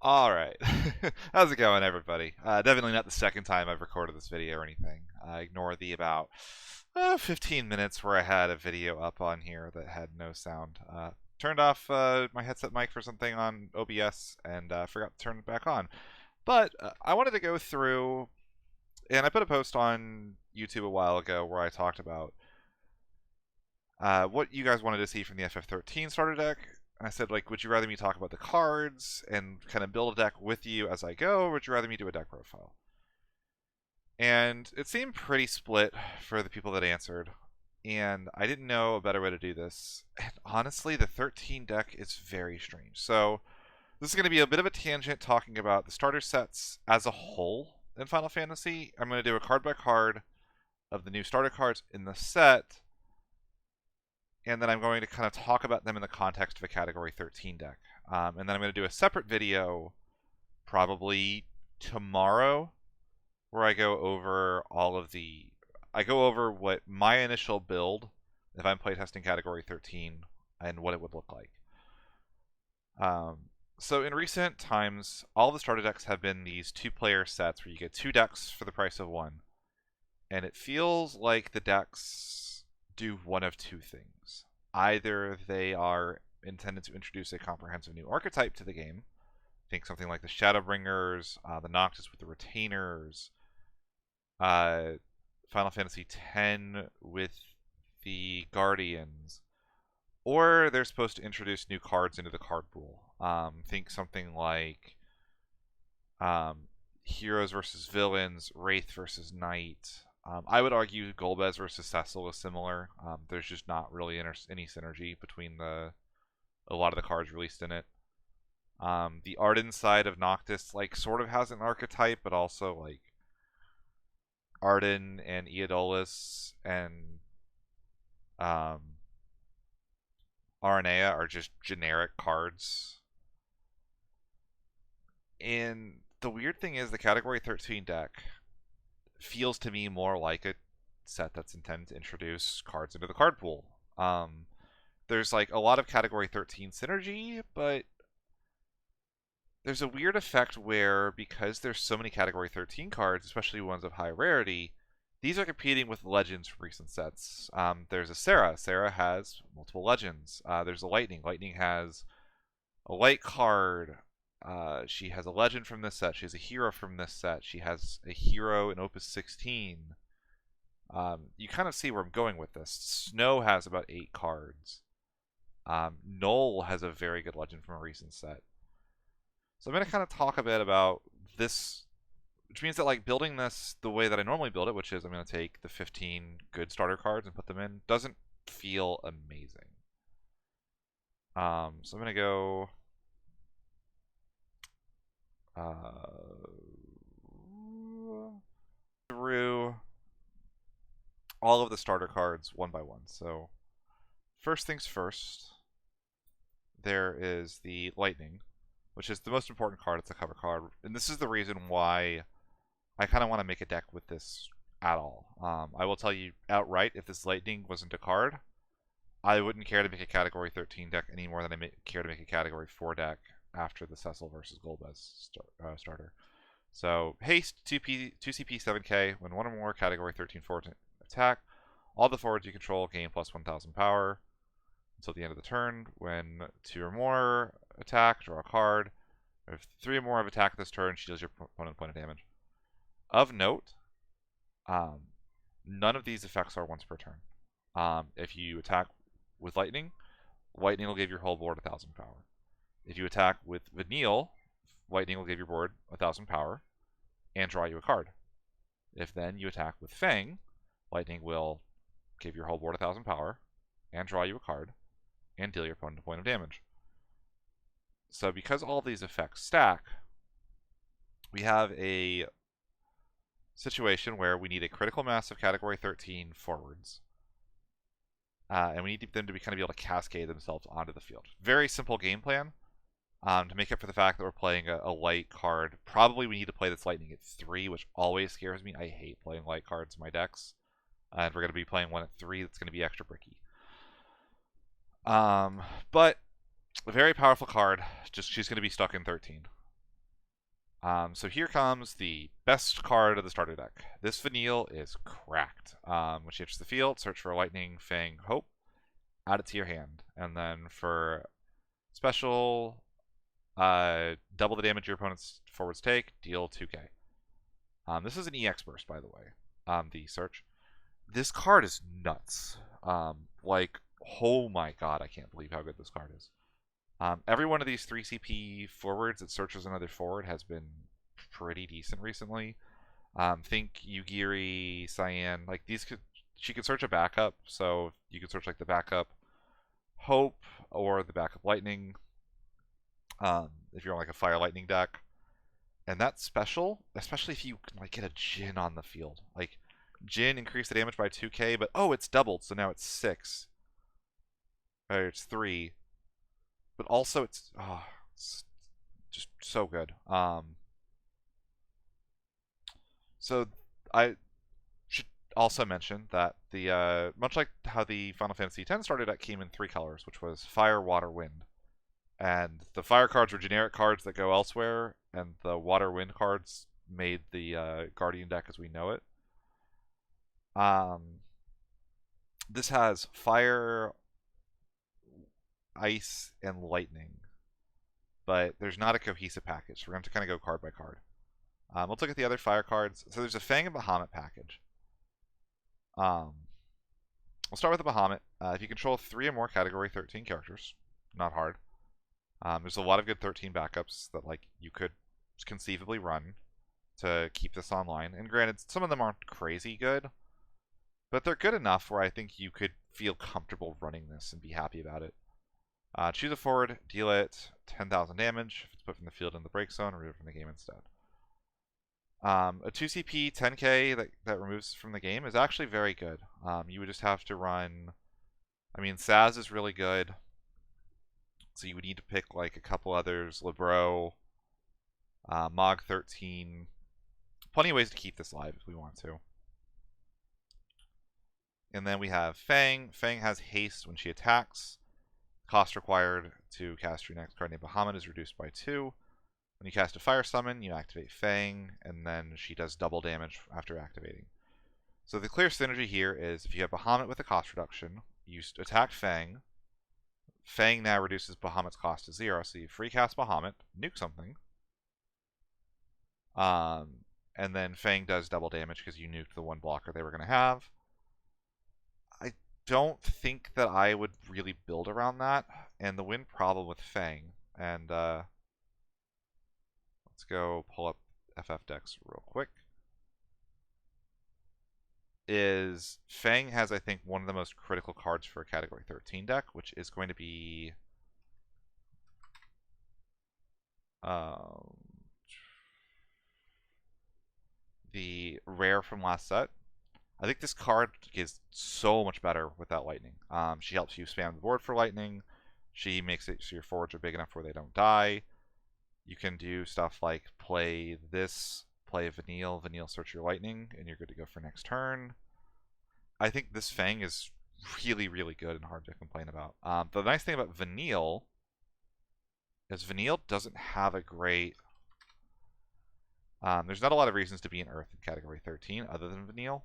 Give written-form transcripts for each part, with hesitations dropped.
All right. How's it going, everybody? Definitely not the second time I've recorded this video or anything. Ignore the about 15 minutes where I had a video up on here that had no sound. Turned off my headset mic for something on OBS and forgot to turn it back on. But I wanted to go through, and I put a post on YouTube a while ago where I talked about what you guys wanted to see from the FF13 starter deck. I said, like, would you rather me talk about the cards and kind of build a deck with you as I go, or would you rather me do a deck profile? And it seemed pretty split for the people that answered, and I didn't know a better way to do this. And honestly, the 13 deck is very strange. So this is going to be a bit of a tangent talking about the starter sets as a whole in Final Fantasy. I'm going to do a card by card of the new starter cards in the set, and then I'm going to kind of talk about them in the context of a Category 13 deck. And then I'm going to do a separate video, probably tomorrow, where I go over I go over what my initial build, if I'm playtesting Category 13, and what it would look like. So in recent times, all the starter decks have been these two-player sets where you get two decks for the price of one. And it feels like the decks do one of two things. Either they are intended to introduce a comprehensive new archetype to the game. Think something like the Shadowbringers, the Noctis with the Retainers, Final Fantasy X with the Guardians. Or they're supposed to introduce new cards into the card pool. Think something like Heroes versus Villains, Wraith versus Knight. I would argue Golbez versus Cecil is similar. There's just not really any synergy between a lot of the cards released in it. The Arden side of Noctis sort of has an archetype, but also Arden and Eodolus and Aranea are just generic cards. And the weird thing is the Category 13 deck feels to me more like a set that's intended to introduce cards into the card pool. There's a lot of Category 13 synergy, but there's a weird effect where, because there's so many Category 13 cards, especially ones of high rarity, these are competing with legends from recent sets. There's a Sarah. Sarah has multiple legends. There's a Lightning. Lightning has a light card. She has a legend from this set. She has a hero from this set. She has a hero in Opus 16. You kind of see where I'm going with this. Snow has about 8 cards. Null has a very good legend from a recent set. So I'm going to kind of talk a bit about this, which means that building this the way that I normally build it, which is I'm going to take the 15 good starter cards and put them in, doesn't feel amazing. So I'm going to go through all of the starter cards one by one. So first things first, there is the Lightning, which is the most important card. It's a cover card, and this is the reason why I kind of want to make a deck with this at all. I will tell you outright, if this Lightning wasn't a card, I wouldn't care to make a Category 13 deck any more than I care to make a Category 4 deck after the Cecil versus Golbez starter. So haste 2CP 7K. When one or more Category 13 forwards attack, all the forwards you control gain plus 1000 power until the end of the turn. When 2 or more attack, draw a card. If 3 or more have attacked this turn, she deals your opponent a point of damage. Of note, none of these effects are once per turn. If you attack with Lightning, Lightning will give your whole board 1000 power. If you attack with Vanille, Lightning will give your board 1000 power and draw you a card. If then you attack with Fang, Lightning will give your whole board 1000 power and draw you a card and deal your opponent a point of damage. So because all these effects stack, we have a situation where we need a critical mass of Category 13 forwards. And we need them to kind of be able to cascade themselves onto the field. Very simple game plan. To make up for the fact that we're playing a light card, probably we need to play this Lightning at 3, which always scares me. I hate playing light cards in my decks. And we're going to be playing one at 3 that's going to be extra bricky. But a very powerful card. Just she's going to be stuck in 13. So here comes the best card of the starter deck. This Vanille is cracked. When she enters the field, search for Lightning, Fang, Hope, add it to your hand. And then for special, double the damage your opponent's forwards take, deal 2k. This is an EX burst, by the way, the search. This card is nuts. Like, oh my god, I can't believe how good this card is. Every one of these 3 CP forwards that searches another forward has been pretty decent recently. Think Yugiri, Cyan, like these she could search a backup, so you could search like the backup Hope or the backup Lightning, if you're on like a Fire Lightning deck. And that's special, especially if you can like get a Jin on the field. Like Jin increased the damage by 2k, but oh, it's doubled, so now it's 6. Or it's 3. But also it's just so good. So I should also mention that the much like how the Final Fantasy X started out, came in 3 colors, which was Fire, Water, Wind. And the Fire cards were generic cards that go elsewhere, and the Water, Wind cards made the Guardian deck as we know it. This has Fire, Ice, and Lightning, but there's not a cohesive package, so we're going to kind of go card by card. Let's look at the other Fire cards. So there's a Fang and Bahamut package. We'll start with the Bahamut. If you control 3 or more Category 13 characters, not hard. There's a lot of good 13 backups that like you could conceivably run to keep this online. And granted, some of them aren't crazy good, but they're good enough where I think you could feel comfortable running this and be happy about it. Choose a forward, deal it 10,000 damage if it's put from the field in the break zone, or remove it from the game instead. A 2CP 10k that removes from the game is actually very good. You would just have to run... I mean, Saz is really good, so you would need to pick like a couple others. Lebro, Mog 13. Plenty of ways to keep this live if we want to. And then we have Fang. Fang has haste when she attacks. Cost required to cast your next card named Bahamut is reduced by 2. When you cast a Fire Summon, you activate Fang, and then she does double damage after activating. So the clear synergy here is if you have Bahamut with a cost reduction, you attack Fang. Fang now reduces Bahamut's cost to 0, so you free cast Bahamut, nuke something. And then Fang does double damage because you nuked the one blocker they were going to have. I don't think that I would really build around that. And the win problem with Fang, and let's go pull up FF decks real quick, is Fang has, I think, one of the most critical cards for a Category 13 deck, which is going to be the rare from last set. I think this card is so much better without Lightning. She helps you spam the board for Lightning. She makes it so your forwards are big enough where they don't die. You can do stuff like play this, play Vanille, search your Lightning, and you're good to go for next turn. I think this Fang is really, really good and hard to complain about. The nice thing about Vanille is Vanille doesn't have a great... there's not a lot of reasons to be in Earth in Category 13 other than Vanille.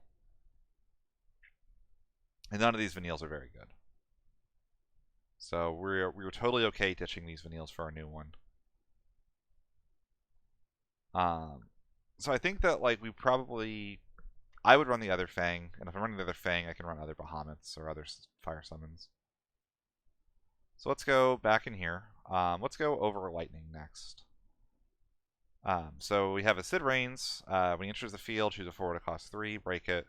And none of these Vanilles are very good. So we were totally okay ditching these Vanilles for our new one. So I think that like I would run the other Fang, and if I'm running the other Fang, I can run other Bahamuts or other Fire Summons. So let's go back in here. Let's go over Lightning next. So we have a Sid Reigns. When he enters the field, choose a forward at cost 3, break it.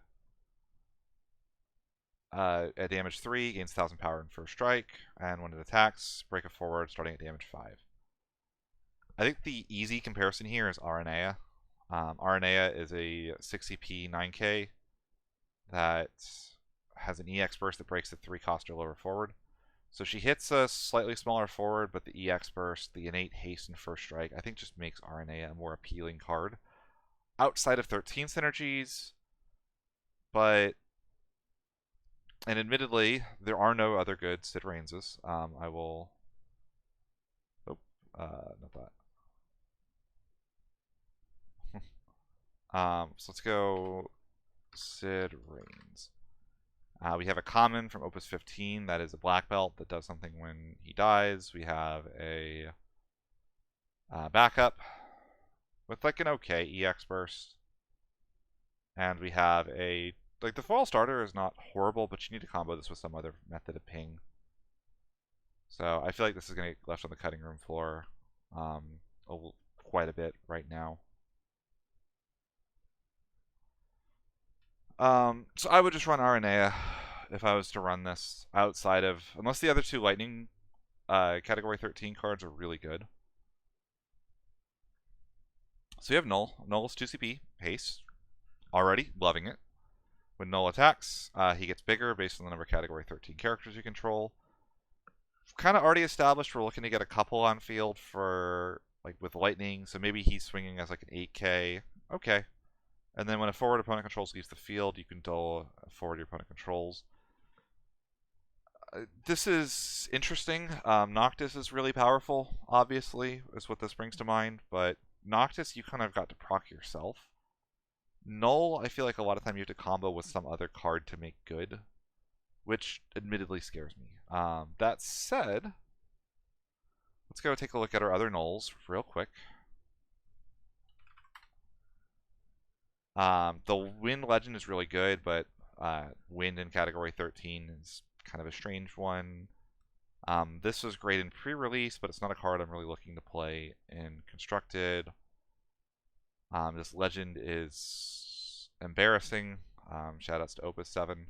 At damage 3, gains 1,000 power in first strike, and when it attacks, break a forward starting at damage 5. I think the easy comparison here is Aranea. Aranea is a 6CP 9k that has an EX burst that breaks at 3 cost or lower forward. So she hits a slightly smaller forward, but the EX burst, the innate haste and first strike, I think just makes Aranea a more appealing card. Outside of 13 synergies, but... And admittedly, there are no other good Sid Rainses. I will... Oh, not that. So let's go Sid Reigns. We have a common from Opus 15 that is a black belt that does something when he dies. We have a backup with like an okay EX burst. And we have a, like, the foil starter is not horrible, but you need to combo this with some other method of ping. So I feel like this is going to get left on the cutting room floor quite a bit right now. So I would just run Aranea if I was to run this outside of, unless the other two Lightning Category 13 cards are really good. So you have Null. Null is 2 CP, haste. Already loving it. When Null attacks, he gets bigger based on the number of Category 13 characters you control. Kind of already established we're looking to get a couple on field for, like, with Lightning, so maybe he's swinging as like an 8k. Okay. And then when a forward opponent controls leaves the field, you can dull forward your opponent controls. This is interesting. Noctis is really powerful, obviously, is what this brings to mind, but Noctis you kind of got to proc yourself. Null, I feel like a lot of time you have to combo with some other card to make good, which admittedly scares me. That said, let's go take a look at our other Nulls real quick. The Wind Legend is really good, but Wind in Category 13 is kind of a strange one. This was great in pre-release, but it's not a card I'm really looking to play in Constructed. This Legend is embarrassing. Shoutouts to Opus 7.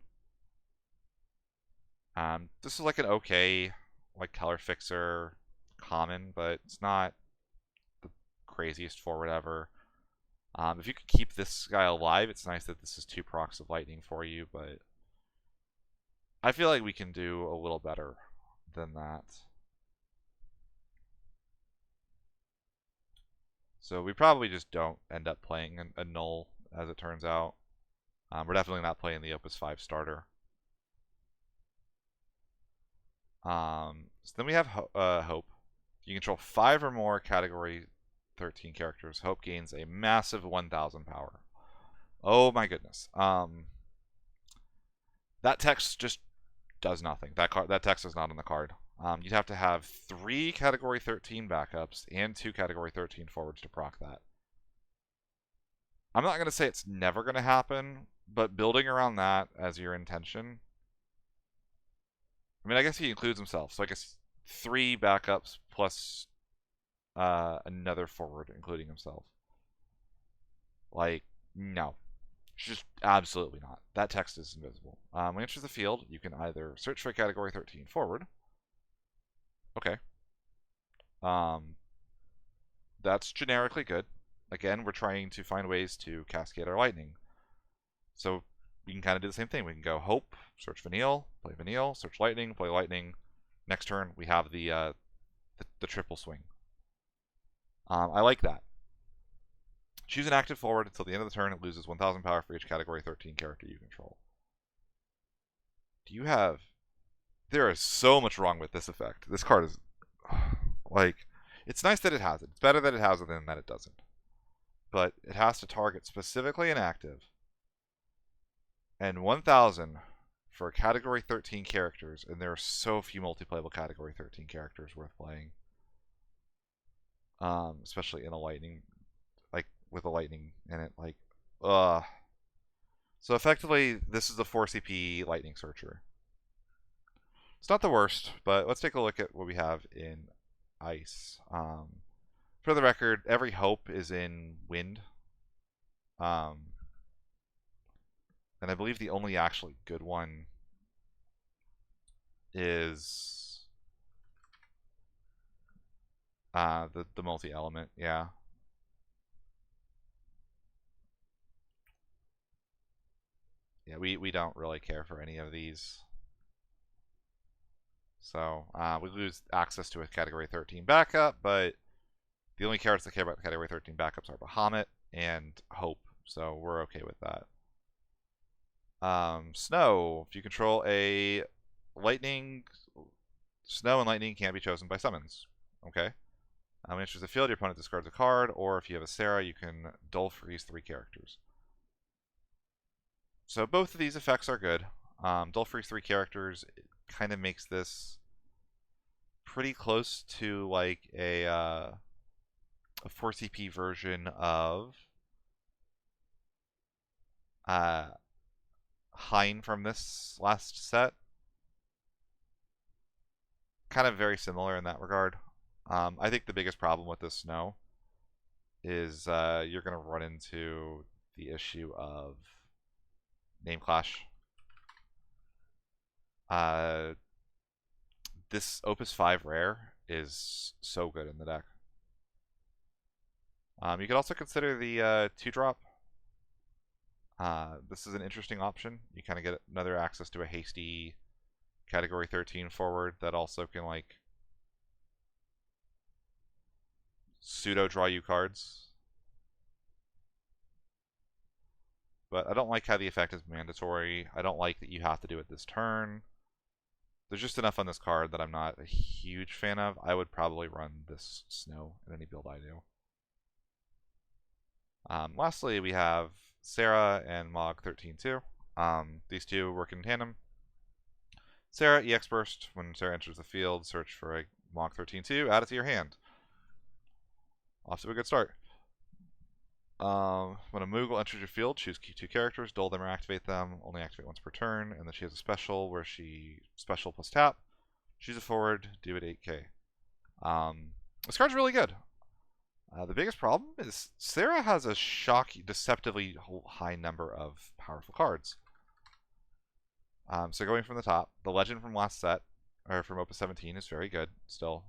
This is like an okay, like, color fixer common, but it's not the craziest forward ever. If you could keep this guy alive, it's nice that this is 2 procs of lightning for you, but I feel like we can do a little better than that. So we probably just don't end up playing a Null, as it turns out. We're definitely not playing the Opus 5 starter. So then we have Hope. You control 5 or more Category 13 characters. Hope gains a massive 1,000 power. Oh my goodness. That text just does nothing. That text is not on the card. You'd have to have 3 Category 13 backups and 2 Category 13 forwards to proc that. I'm not going to say it's never going to happen, but building around that as your intention. I mean, I guess he includes himself, so I guess 3 backups plus another forward, including himself. Like, no. Just absolutely not. That text is invisible. When you enter the field, you can either search for a Category 13 forward. Okay. That's generically good. Again, we're trying to find ways to cascade our lightning. So we can kind of do the same thing. We can go Hope, search Vanille, play Vanille, search Lightning, play Lightning. Next turn, we have the triple swing. I like that. Choose an active forward until the end of the turn. It loses 1,000 power for each Category 13 character you control. Do you have... There is so much wrong with this effect. This card is... like, it's nice that it has it. It's better that it has it than that it doesn't. But it has to target specifically an active. And 1,000 for Category 13 characters. And there are so few multiplayable Category 13 characters worth playing. Especially in a Lightning... like, with a Lightning in it. Like, So effectively, this is the 4 CP Lightning Searcher. It's not the worst, but let's take a look at what we have in Ice. For the record, every Hope is in Wind. And I believe the only actually good one is the multi-element, yeah. Yeah, we don't really care for any of these. So we lose access to a Category 13 backup, but the only cards that care about the Category 13 backups are Bahamut and Hope, so we're okay with that. Snow. If you control a Lightning, Snow and Lightning can't be chosen by summons. Okay. When it enters the field, your opponent discards a card, or if you have a Sarah, you can dull freeze 3 characters. So both of these effects are good. Dull freeze 3 characters kind of makes this pretty close to like a 4 CP version of Hein from this last set. Kind of very similar in that regard. I think the biggest problem with this snow is you're going to run into the issue of name clash. This Opus 5 rare is so good in the deck. You could also consider the 2-drop. This is an interesting option. You kind of get another access to a hasty category 13 forward that also can like pseudo draw you cards. But I don't like how the effect is mandatory. I don't like that you have to do it this turn. There's just enough on this card that I'm not a huge fan of. I would probably run this snow in any build I do. Lastly, we have Sarah and Mog 13-2. These two work in tandem. Sarah, EX Burst. When Sarah enters the field, search for a Mog 13-2, add it to your hand. Off to a good start. When a Moogle enters your field, choose 2 characters, dull them or activate them. Only activate once per turn. And then she has a special where she special plus tap. Choose a forward, do it 8k. This card's really good. The biggest problem is Sarah has a deceptively high number of powerful cards. So going from the top, the Legend from last set, or from Opus 17, is very good still.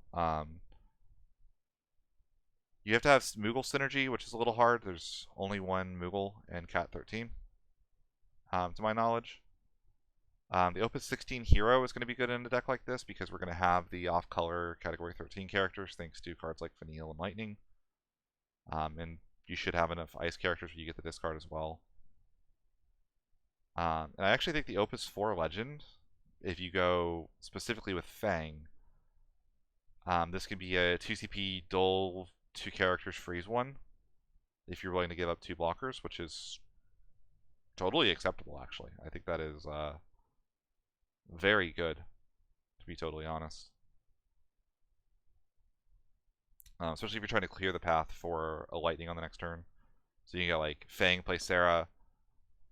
You have to have Moogle synergy, which is a little hard. There's only one Moogle in Cat 13, to my knowledge. The Opus 16 hero is going to be good in a deck like this because we're going to have the off-color Category 13 characters thanks to cards like Vanille and Lightning. And you should have enough ice characters where you get the discard as well. And I actually think the Opus 4 Legend, if you go specifically with Fang, this could be a 2CP dull 2 characters freeze 1 if you're willing to give up 2 blockers, which is totally acceptable actually. I think that is very good, to be totally honest. Especially if you're trying to clear the path for a Lightning on the next turn. So you can get like Fang, play Sarah,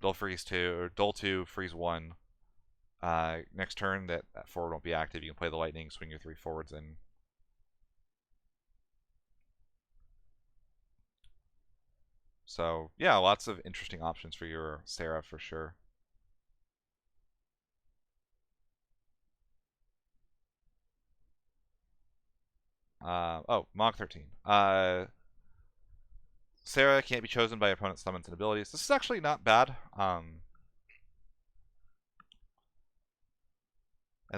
dull freeze 2, or dull 2, freeze 1. Next turn, that forward won't be active. You can play the Lightning, swing your 3 forwards in. So yeah, lots of interesting options for your Sarah for sure. Mog 13. Sarah can't be chosen by opponent's summons and abilities. This is actually not bad. And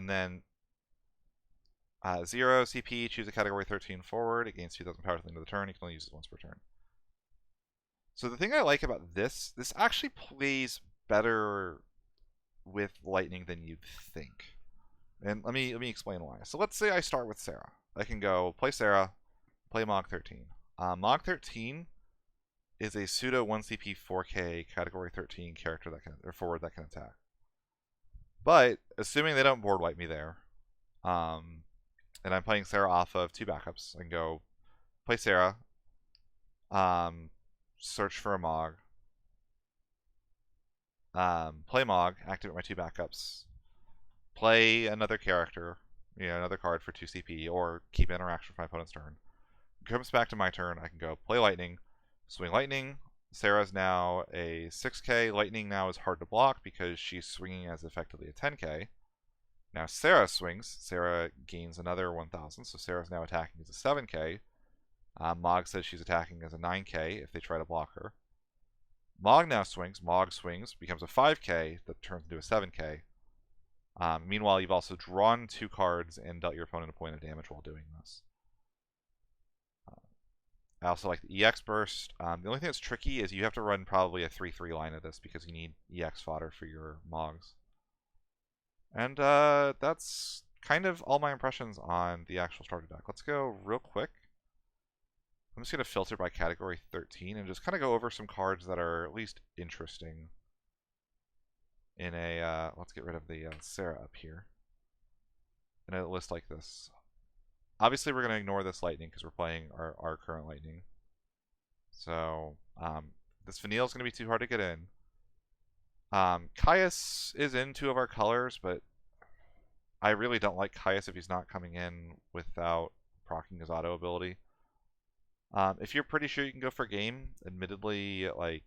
then 0 CP, choose a category 13 forward. It gains 2,000 power at the end of the turn. You can only use it once per turn. So the thing I like about this actually plays better with Lightning than you'd think. And let me explain why. So let's say I start with Sarah. I can go play Sarah, play Mog 13. Mog 13 is a pseudo 1 CP 4K category 13 character that can, or forward that can attack. But assuming they don't board wipe me there, and I'm playing Sarah off of 2 backups, I can go play Sarah, search for a Mog, play Mog, activate my 2 backups, play another character, another card for 2 CP, or keep interaction for my opponent's turn. It comes back to my turn, I can go play Lightning, swing Lightning. Sarah's now a 6k. Lightning now is hard to block because she's swinging as effectively a 10k. Now Sarah swings. Sarah gains another 1,000, so Sarah's now attacking as a 7k. Mog says she's attacking as a 9k if they try to block her. Mog now swings. Mog swings, becomes a 5k that turns into a 7k. Meanwhile, you've also drawn 2 cards and dealt your opponent a point of damage while doing this. I also like the EX Burst. The only thing that's tricky is you have to run probably a 3-3 line of this because you need EX fodder for your Mogs. And that's kind of all my impressions on the actual starter deck. Let's go real quick I'm just going to filter by category 13 and just kind of go over some cards that are at least interesting in a, let's get rid of the Sarah up here, in a list like this. Obviously, we're going to ignore this lightning because we're playing our current lightning. So, this Vanille is going to be too hard to get in. Caius is in 2 of our colors, but I really don't like Caius if he's not coming in without proccing his auto ability. If you're pretty sure you can go for game, admittedly, like,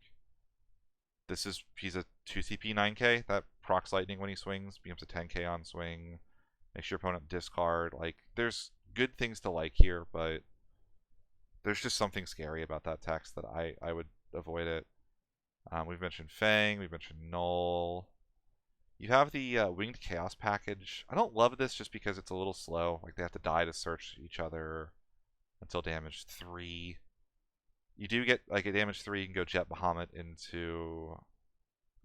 he's a 2 CP 9k, that procs lightning when he swings, becomes a 10k on swing, makes your opponent discard. Like, there's good things to like here, but there's just something scary about that text that I would avoid it. We've mentioned Fang, we've mentioned Null. You have the Winged Chaos package. I don't love this just because it's a little slow. Like, they have to die to search each other until damage 3. You do get, like, at damage 3, you can go Jet Bahamut into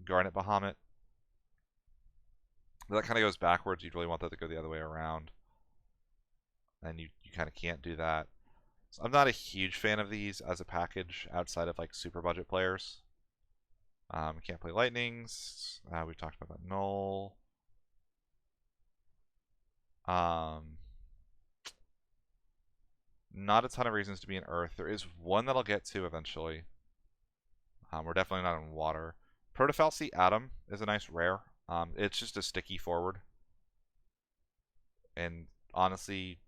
Garnet Bahamut. But that kind of goes backwards. You'd really want that to go the other way around. And you kind of can't do that. So I'm not a huge fan of these as a package outside of, like, super budget players. Can't play lightnings. We've talked about that. Null. Not a ton of reasons to be in Earth. There is one that I'll get to eventually. We're definitely not in water. Protofalcy Atom is a nice rare. It's just a sticky forward. And honestly,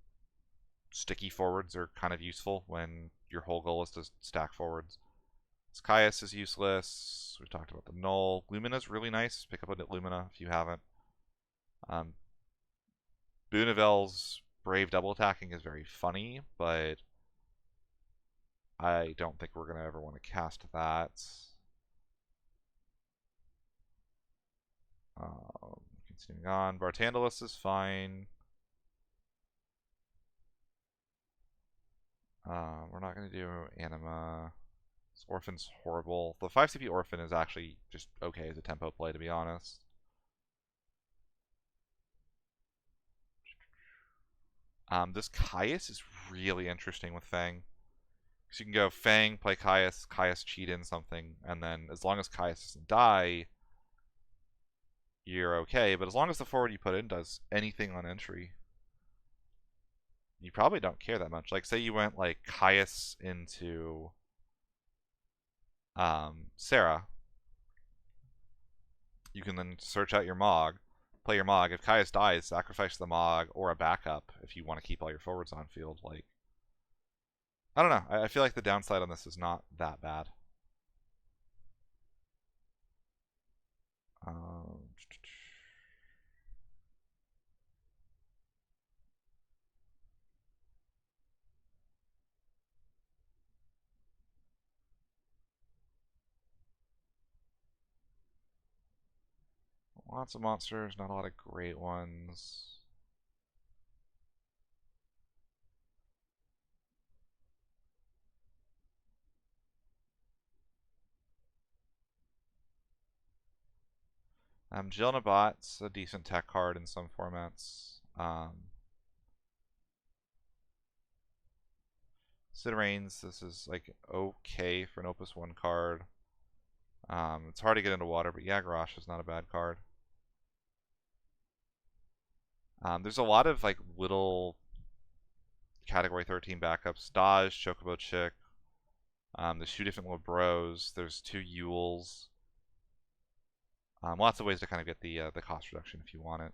sticky forwards are kind of useful when your whole goal is to stack forwards. Caius is useless. We've talked about the Null. Lumina's really nice. Pick up a Lumina if you haven't. Boonivel's Brave double attacking is very funny, but I don't think we're going to ever want to cast that. Continuing on. Bartandalus is fine. We're not going to do Anima. Orphan's horrible. The 5 CP Orphan is actually just okay as a tempo play, to be honest. This Caius is really interesting with Fang. So you can go Fang, play Caius, Caius cheat in something, and then as long as Caius doesn't die, you're okay. But as long as the forward you put in does anything on entry, you probably don't care that much. Like, say you went like Caius into Sarah, you can then search out your Mog, play your Mog. If Caius dies, sacrifice the Mog or a backup if you want to keep all your forwards on field. Like, I don't know. I feel like the downside on this is not that bad. Lots of monsters, not a lot of great ones. Jill Nabat's a decent tech card in some formats. Sid Reigns, this is like okay for an Opus 1 card. It's hard to get into water, but Yagarash is not a bad card. There's a lot of like little category 13 backups. Dodge, Chocobo Chick. There's 2 different little bros. There's 2 Yules. Lots of ways to kind of get the cost reduction if you want it.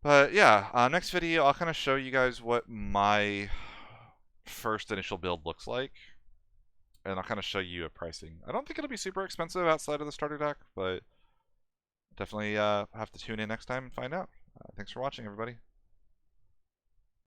But yeah, next video I'll kind of show you guys what my first initial build looks like. And I'll kind of show you a pricing. I don't think it'll be super expensive outside of the starter deck, but definitely have to tune in next time and find out. Thanks for watching, everybody.